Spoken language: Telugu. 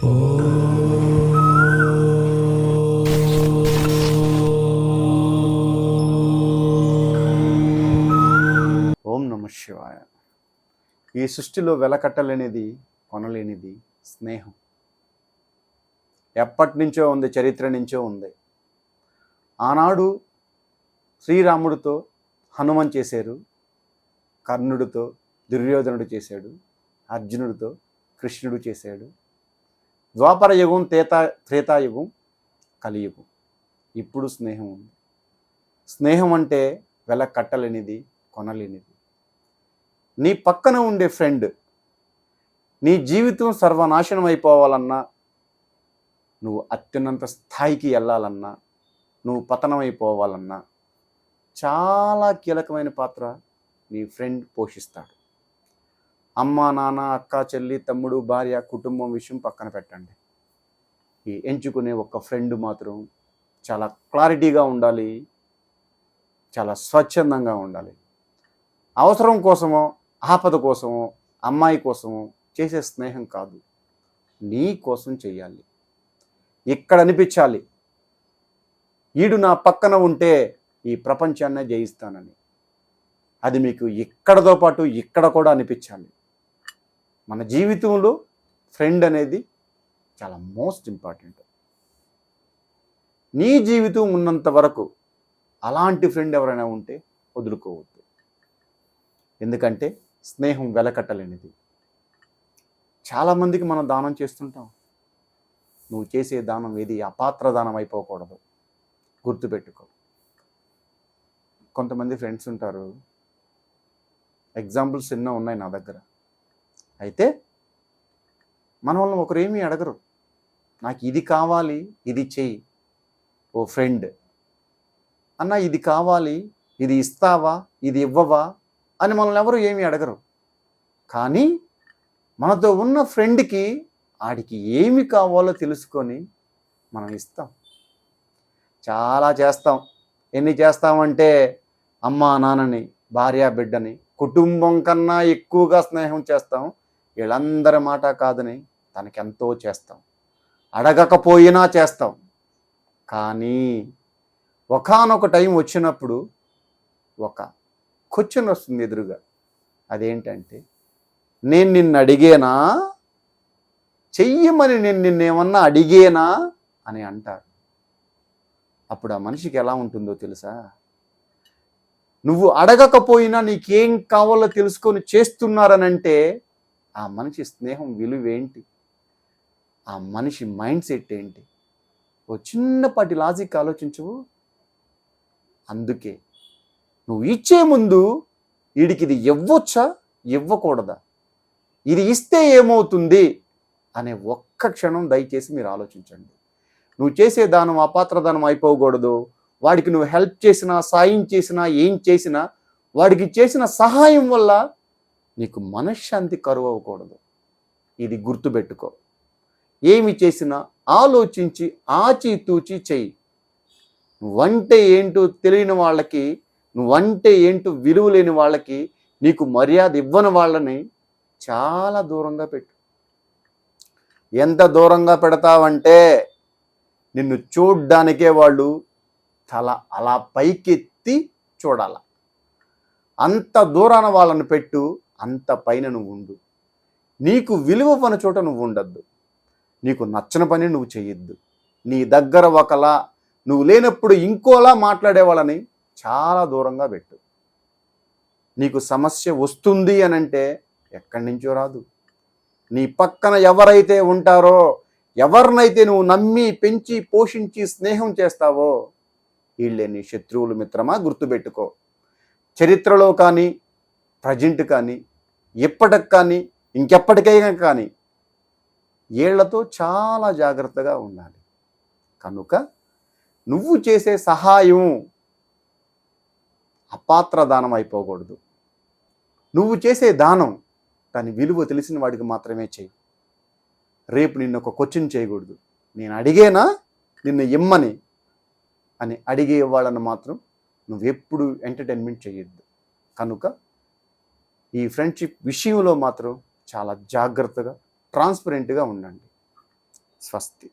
ఓం నమ శివాయ. ఈ సృష్టిలో వెలకట్టలేనిది, కొనలేనిది స్నేహం. ఎప్పటి నుంచో ఉంది, చరిత్ర నుంచో ఉంది. ఆనాడు శ్రీరాముడితో హనుమన్ చేశారు, కర్ణుడితో దుర్యోధనుడు చేశాడు, అర్జునుడితో కృష్ణుడు చేశాడు. ద్వాపర యుగం, త్రేతాయుగం, కలియుగం. ఇప్పుడు స్నేహం ఉంది. స్నేహం అంటే వెల కట్టలేనిది, కొనలేనిది. నీ పక్కన ఉండే ఫ్రెండ్ నీ జీవితం సర్వనాశనం అయిపోవాలన్నా, నువ్వు అత్యున్నత స్థాయికి వెళ్ళాలన్నా, నువ్వు పతనమైపోవాలన్నా చాలా కీలకమైన పాత్ర నీ ఫ్రెండ్ పోషిస్తాడు. అమ్మ, నాన్న, అక్క, చెల్లి, తమ్ముడు, భార్య, కుటుంబం విషయం పక్కన పెట్టండి. ఈ ఎంచుకునే ఒక ఫ్రెండ్ మాత్రం చాలా క్లారిటీగా ఉండాలి, చాలా స్వచ్ఛందంగా ఉండాలి. అవసరం కోసమో, ఆపద కోసమో, అమ్మాయి కోసమో చేసే స్నేహం కాదు, నీ కోసం చెయ్యాలి. ఇక్కడ అనిపించాలి, ఈడు నా పక్కన ఉంటే ఈ ప్రపంచాన్నే జయిస్తానని. అది మీకు ఇక్కడతో పాటు ఇక్కడ కూడా అనిపించాలి. మన జీవితంలో ఫ్రెండ్ అనేది చాలా మోస్ట్ ఇంపార్టెంట్. నీ జీవితం ఉన్నంత వరకు అలాంటి ఫ్రెండ్ ఎవరైనా ఉంటే వదులుకోవద్దు. ఎందుకంటే స్నేహం వెలకట్టలేనిది. చాలామందికి మనం దానం చేస్తుంటాం. నువ్వు చేసే దానం ఏది అపాత్ర దానం అయిపోకూడదు, గుర్తుపెట్టుకో. కొంతమంది ఫ్రెండ్స్ ఉంటారు, ఎగ్జాంపుల్స్ ఎన్నో ఉన్నాయి నా దగ్గర. అయితే మన వాళ్ళని ఒకరు ఏమీ అడగరు, నాకు ఇది కావాలి, ఇది చెయ్యి. ఓ ఫ్రెండ్ అన్న, ఇది కావాలి, ఇది ఇస్తావా, ఇది ఇవ్వవా అని మనల్ని ఎవరు ఏమీ అడగరు. కానీ మనతో ఉన్న ఫ్రెండ్కి ఆడికి ఏమి కావాలో తెలుసుకొని మనం ఇస్తాం. చాలా చేస్తాం. ఎన్ని చేస్తామంటే అమ్మ, నాన్నని, భార్య, బిడ్డని, కుటుంబం కన్నా ఎక్కువగా స్నేహం చేస్తాం. వీళ్ళందరి మాట కాదని తనకెంతో చేస్తాం, అడగకపోయినా చేస్తాం. కానీ ఒకానొక టైం వచ్చినప్పుడు ఒక క్వశ్చన్ వస్తుంది ఎదురుగా. అదేంటంటే, నేను నిన్ను అడిగేనా, చెయ్యమని నేను నిన్నేమన్నా అడిగేనా అని అంటారు. అప్పుడు ఆ మనిషికి ఎలా ఉంటుందో తెలుసా? నువ్వు అడగకపోయినా నీకేం కావాలో తెలుసుకొని చేస్తున్నారనంటే ఆ మనిషి స్నేహం విలువేంటి, ఆ మనిషి మైండ్ సెట్ ఏంటి? ఓ చిన్నపాటి లాజిక్ ఆలోచించవు. అందుకే నువ్వు ఇచ్చే ముందు వీడికి ఇది ఇవ్వొచ్చా, ఇవ్వకూడదా, ఇది ఇస్తే ఏమవుతుంది అనే ఒక్క క్షణం దయచేసి మీరు ఆలోచించండి. నువ్వు చేసే దానం అపాత్ర దానం అయిపోకూడదు. వాడికి నువ్వు హెల్ప్ చేసినా, సాయం చేసినా, ఏం చేసినా వాడికి చేసిన సహాయం వల్ల నీకు మనశ్శాంతి కరువు అవ్వకూడదు. ఇది గుర్తుపెట్టుకో. ఏమి చేసినా ఆలోచించి ఆచితూచి చెయ్యి. నువ్వంటే ఏంటో తెలియని వాళ్ళకి, నువ్వంటే ఏంటో విలువ లేని వాళ్ళకి, నీకు మర్యాద ఇవ్వని వాళ్ళని చాలా దూరంగా పెట్టు. ఎంత దూరంగా పెడతావంటే నిన్ను చూడ్డానికే వాళ్ళు తల అలా పైకెత్తి చూడాల. అంత దూరాన వాళ్ళని పెట్టు, అంత పైన నువ్వు ఉండు. నీకు విలువ పని చోట నువ్వు ఉండద్దు, నీకు నచ్చని పని నువ్వు చేయొద్దు. నీ దగ్గర ఒకలా, నువ్వు లేనప్పుడు ఇంకోలా మాట్లాడే వాళ్ళని చాలా దూరంగా పెట్టు. నీకు సమస్య వస్తుంది అనంటే ఎక్కడి నుంచో రాదు. నీ పక్కన ఎవరైతే ఉంటారో, ఎవరినైతే నువ్వు నమ్మి, పెంచి, పోషించి స్నేహం చేస్తావో వీళ్ళే నీ శత్రువులు మిత్రమా, గుర్తుపెట్టుకో. చరిత్రలో కానీ, ప్రజెంట్ కానీ, ఎప్పటికి కానీ, ఇంకెప్పటికైనా కానీ వీళ్లతో చాలా జాగ్రత్తగా ఉండాలి. కనుక నువ్వు చేసే సహాయం అపాత్ర దానం అయిపోకూడదు. నువ్వు చేసే దానం దాని విలువ తెలిసిన వాడికి మాత్రమే చేయి. రేపు నిన్ను ఒక క్వశ్చన్ చేయకూడదు, నేను అడిగేనా నిన్ను ఇమ్మని అని అడిగే వాళ్ళని మాత్రం నువ్వెప్పుడు ఎంటర్టైన్మెంట్ చేయొద్దు. కనుక ఈ ఫ్రెండ్షిప్ విషయంలో మాత్రం చాలా జాగ్రత్తగా, ట్రాన్స్పరెంట్గా ఉండండి. స్వస్తి.